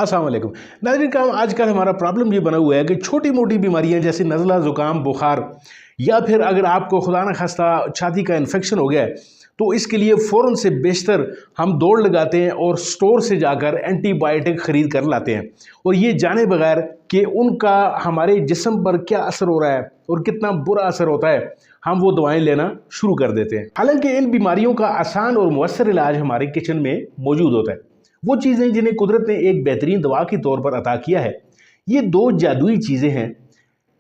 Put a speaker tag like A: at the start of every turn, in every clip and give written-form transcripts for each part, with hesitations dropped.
A: अस्सलाम वालेकुम नाज़रीन काम। आजकल हमारा प्रॉब्लम ये बना हुआ है कि छोटी मोटी बीमारियां जैसे नज़ला, ज़ुकाम, बुखार या फिर अगर आपको खुदा न खास्ता छाती का इन्फेक्शन हो गया है तो इसके लिए फ़ौरन से बेशतर हम दौड़ लगाते हैं और स्टोर से जाकर एंटीबायोटिक ख़रीद कर लाते हैं, और ये जाने बगैर कि उनका हमारे जिस्म पर क्या असर हो रहा है और कितना बुरा असर होता है, हम वो दवाएं लेना शुरू कर देते हैं। हालांकि इन बीमारियों का आसान और मुअस्सर इलाज हमारे किचन में मौजूद होता है। वो चीज़ें जिन्हें कुदरत ने एक बेहतरीन दवा के तौर पर अता किया है, ये दो जादुई चीज़ें हैं।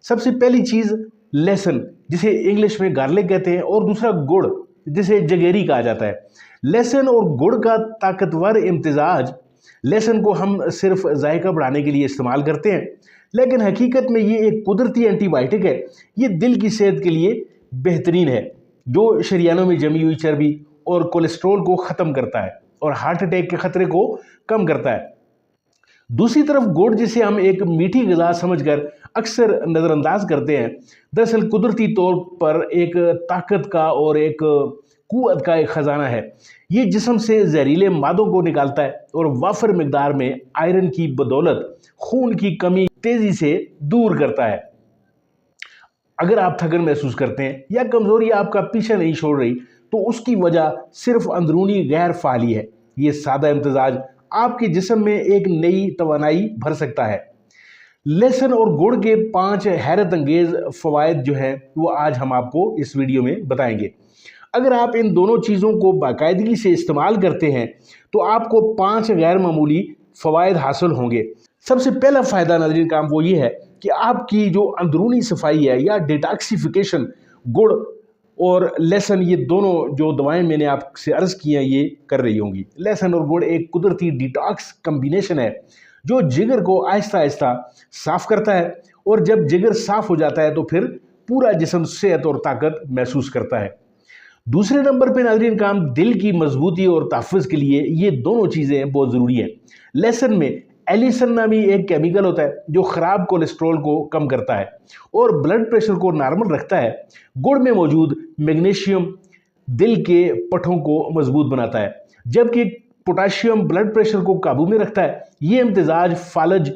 A: सबसे पहली चीज़ लहसुन, जिसे इंग्लिश में गार्लिक कहते हैं, और दूसरा गुड़, जिसे जगेरी कहा जाता है। लहसुन और गुड़ का ताकतवर इम्तिजाज, लहसुन को हम सिर्फ जायका बढ़ाने के लिए इस्तेमाल करते हैं, लेकिन हकीकत में ये एक कुदरती एंटीबायोटिक है। ये दिल की सेहत के लिए बेहतरीन है, जो शरीयानों में जमी हुई चर्बी और कोलेस्ट्रॉल को ख़त्म करता है और हार्ट अटैक के खतरे को कम करता है। दूसरी तरफ गुड़, जिसे हम एक मीठी ग़िज़ा समझकर अक्सर नज़रअंदाज करते हैं, दरअसल कुदरती तौर पर एक ताकत का और एक क़ुव्वत का एक ख़जाना है। ये जिस्म से जहरीले मादों को निकालता है और वाफर मिकदार में आयरन की बदौलत खून की कमी तेज़ी से दूर करता है। अगर आप थकन महसूस करते हैं या कमज़ोरी आपका पीछा नहीं छोड़ रही, तो उसकी वजह सिर्फ अंदरूनी गैर फ़ाली है। ये सादा इम्तिजाज आपके जिस्म में एक नई तवानाई भर सकता है। लहसुन और गुड़ के 5 हैरत अंगेज़ फ़वाइद जो हैं वो आज हम आपको इस वीडियो में बताएंगे। अगर आप इन दोनों चीज़ों को बाकायदगी से इस्तेमाल करते हैं तो आपको 5 गैर मामूली फ़वाइद हासिल होंगे। सबसे पहला फ़ायदा नाज़रीन काम वो ये है कि आपकी जो अंदरूनी सफाई है या डिटॉक्सिफिकेशन, गुड़ और लहसुन, ये दोनों जो दवाएं मैंने आपसे अर्ज़ की हैं ये कर रही होंगी। लहसुन और गुड़ एक कुदरती डिटॉक्स कम्बिनेशन है जो जिगर को आहिस्ता आहिस्ता साफ़ करता है, और जब जिगर साफ़ हो जाता है तो फिर पूरा जिस्म सेहत और ताकत महसूस करता है। दूसरे नंबर पे नाज़रीन काम, दिल की मजबूती और तहफ़्फ़ुज़ के लिए ये दोनों चीज़ें बहुत ज़रूरी हैं। लहसुन में एलिसन नामी एक केमिकल होता है जो ख़राब कोलेस्ट्रॉल को कम करता है और ब्लड प्रेशर को नॉर्मल रखता है। गुड़ में मौजूद मैग्नीशियम दिल के पट्ठों को मजबूत बनाता है, जबकि पोटाशियम ब्लड प्रेशर को काबू में रखता है। ये इम्तिजाज फालज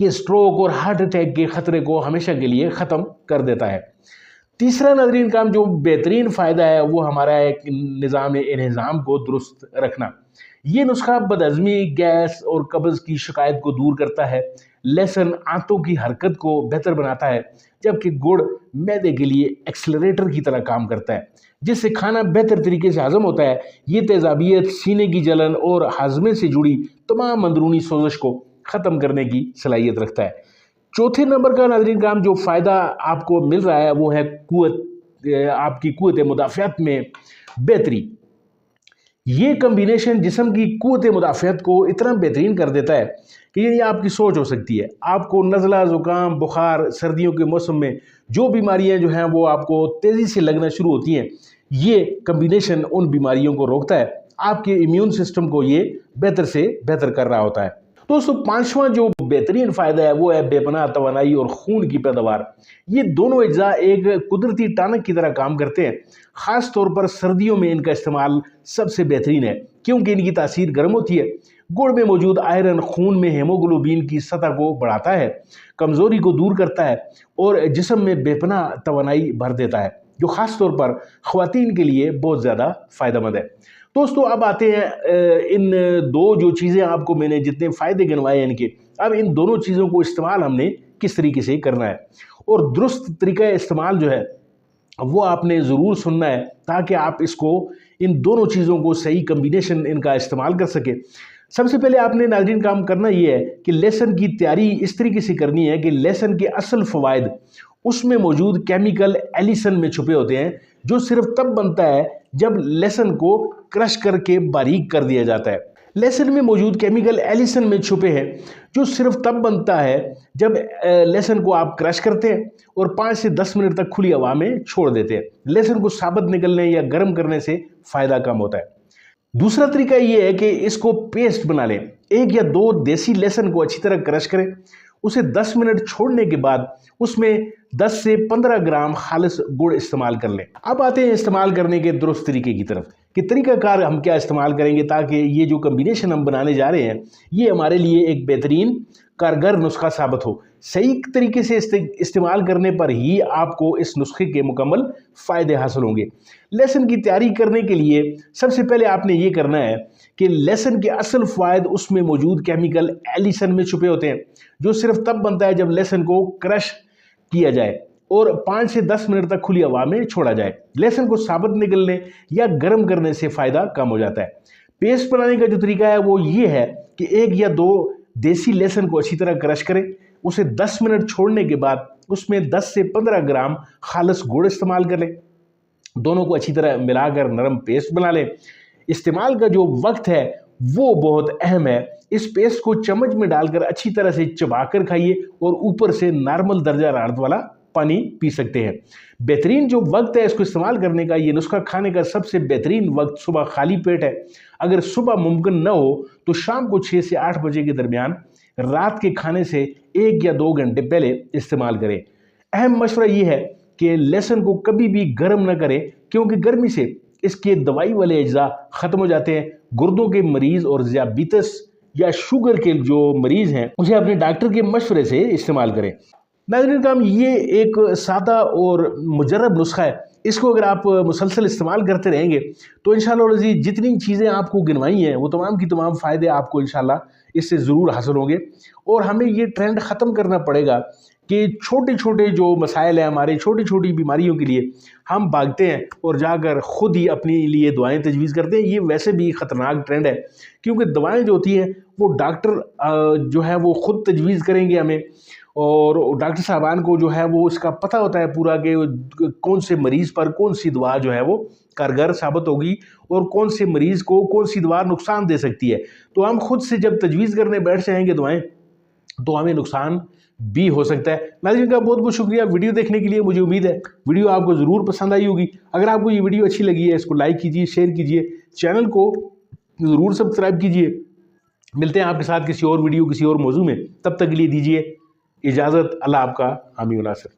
A: के स्ट्रोक और हार्ट अटैक के ख़तरे को हमेशा के लिए ख़त्म कर देता है। तीसरा नाज़रीन काम जो बेहतरीन फ़ायदा है वो हमारा एक निज़ाम इंहिज़ाम को दुरुस्त रखना। ये नुस्खा बदहज़मी, गैस और कब्ज़ की शिकायत को दूर करता है। लहसुन आंतों की हरकत को बेहतर बनाता है, जबकि गुड़ मैदे के लिए एक्सेलरेटर की तरह काम करता है, जिससे खाना बेहतर तरीके से हज़म होता है। ये तेज़ाबियत, सीने की जलन और हाजमे से जुड़ी तमाम अंदरूनी सोजिश को ख़त्म करने की सलाहियत रखता है। चौथे नंबर का नाज़रीन काम जो फ़ायदा आपको मिल रहा है वो है आपकी क़ुव्वत मुदाफ़ियत में बेहतरी। ये कम्बिनेशन जिस्म की क़ुव्वत मुदाफ़ियत को इतना बेहतरीन कर देता है कि ये आपकी सोच हो सकती है। आपको नज़ला, ज़ुकाम, बुखार, सर्दियों के मौसम में जो बीमारियां जो हैं वो आपको तेज़ी से लगना शुरू होती हैं, ये कम्बिनेशन उन बीमारियों को रोकता है। आपके इम्यून सिस्टम को ये बेहतर से बेहतर कर रहा होता है। दोस्तों, 5वां जो बेहतरीन फ़ायदा है वो है बेपनाह तवानाई और खून की पैदावार। ये दोनों अज्जा एक कुदरती टानक की तरह काम करते हैं। ख़ास तौर पर सर्दियों में इनका इस्तेमाल सबसे बेहतरीन है, क्योंकि इनकी तासीर गर्म होती है। गुड़ में मौजूद आयरन खून में हेमोग्लोबिन की सतह को बढ़ाता है, कमज़ोरी को दूर करता है और जिस्म में बेपनाह तवानाई भर देता है, जो ख़ास तौर पर ख़वातीन के लिए बहुत ज़्यादा फ़ायदेमंद है। दोस्तों, अब आते हैं इन दो जो चीज़ें आपको मैंने जितने फ़ायदे गिनवाए हैं इनके, अब इन दोनों चीज़ों को इस्तेमाल हमने किस तरीके से करना है, और दुरुस्त तरीका इस्तेमाल जो है वो आपने ज़रूर सुनना है, ताकि आप इसको इन दोनों चीज़ों को सही कम्बिनेशन इनका इस्तेमाल कर सकें। सबसे पहले आपने नाज़रीन काम करना ये है कि लहसुन की तैयारी इस तरीके से करनी है कि लहसुन के असल फ़वाइद उसमें मौजूद केमिकल एलिसन में छुपे होते हैं, जो सिर्फ तब बनता है जब लहसुन को क्रश करके बारीक कर दिया जाता है। लहसुन में मौजूद केमिकल एलिसन में छुपे हैं, जो सिर्फ तब बनता है जब लहसुन को आप क्रश करते हैं और 5 से 10 मिनट तक खुली हवा में छोड़ देते हैं। लहसुन को साबुत निकलने या गर्म करने से फ़ायदा कम होता है। दूसरा तरीका ये है कि इसको पेस्ट बना लें। 1 या 2 देसी लहसुन को अच्छी तरह क्रश करें, उसे 10 मिनट छोड़ने के बाद उसमें 10 से 15 ग्राम खालिस गुड़ इस्तेमाल कर लें। अब आते हैं इस्तेमाल करने के दुरुस्त तरीके की तरफ कि तरीकाकार हम क्या इस्तेमाल करेंगे ताकि ये जो कम्बिनेशन हम बनाने जा रहे हैं ये हमारे लिए एक बेहतरीन कारगर नुस्खा साबित हो। सही तरीके से इस्तेमाल करने पर ही आपको इस नुस्खे के मुकम्मल फ़ायदे हासिल होंगे। लहसुन की तैयारी करने के लिए सबसे पहले आपने ये करना है कि लहसुन के असल फ़ायदे उसमें मौजूद केमिकल एलिसन में छुपे होते हैं, जो सिर्फ तब बनता है जब लहसुन को क्रश किया जाए और 5 से 10 मिनट तक खुली हवा में छोड़ा जाए। लहसुन को साबुत निकलने या गर्म करने से फ़ायदा कम हो जाता है। पेस्ट बनाने का जो तरीका है वो ये है कि 1 या 2 देसी लहसुन को अच्छी तरह क्रश करें, उसे 10 मिनट छोड़ने के बाद उसमें 10 से 15 ग्राम खालिस गुड़ इस्तेमाल कर लें। दोनों को अच्छी तरह मिलाकर नरम पेस्ट बना लें। इस्तेमाल का जो वक्त है वो बहुत अहम है। इस पेस्ट को चम्मच में डालकर अच्छी तरह से चबाकर खाइए और ऊपर से नॉर्मल दर्जा हरारत वाला पानी पी सकते हैं। बेहतरीन जो वक्त है इसको इस्तेमाल करने का, ये नुस्खा खाने का सबसे बेहतरीन वक्त सुबह खाली पेट है। अगर सुबह मुमकिन न हो तो शाम को 6 से 8 बजे के दरमियान रात के खाने से 1 या 2 घंटे पहले इस्तेमाल करें। अहम मशवरा ये है कि लहसुन को कभी भी गर्म न करें, क्योंकि गर्मी से इसके दवाई वाले अज्जा ख़त्म हो जाते हैं। गुर्दों के मरीज़ और ज़ियाबितस या शुगर के जो मरीज़ हैं उसे अपने डॉक्टर के मशवरे से इस्तेमाल करें। नाज़रीन काम, ये एक सादा और मुजर्रब नुस्खा है। इसको अगर आप मुसलसल इस्तेमाल करते रहेंगे तो इंशाअल्लाह अज़ीज़ जितनी चीज़ें आपको गिनवाई हैं वो तमाम की तमाम फ़ायदे आपको इंशाअल्लाह इससे ज़रूर हासिल होंगे। और हमें ये ट्रेंड ख़त्म करना पड़ेगा कि छोटे छोटे जो मसाइल हैं, हमारे छोटी छोटी बीमारियों के लिए हम भागते हैं और जाकर ख़ुद ही अपने लिए दुआएं तजवीज़ करते हैं। ये वैसे भी ख़तरनाक ट्रेंड है, क्योंकि दवाएं जो होती हैं वो डॉक्टर जो है वो ख़ुद तजवीज़ करेंगे हमें, और डॉक्टर साहबान को जो है वो इसका पता होता है पूरा कि कौन से मरीज़ पर कौन सी दवा जो है वो कारगर साबित होगी और कौन से मरीज़ को कौन सी दवा नुकसान दे सकती है। तो हम खुद से जब तजवीज़ करने बैठ जाएंगे दवाएं तो हमें नुकसान भी हो सकता है। नाज़रीन का बहुत बहुत शुक्रिया वीडियो देखने के लिए। मुझे उम्मीद है वीडियो आपको ज़रूर पसंद आई होगी। अगर आपको ये वीडियो अच्छी लगी है इसको लाइक कीजिए, शेयर कीजिए, चैनल को ज़रूर सब्सक्राइब कीजिए। मिलते हैं आपके साथ किसी और वीडियो किसी और मौजू में, तब तक के लिए दीजिए इजाज़त। अल्लाह आपका हामी व नासिर।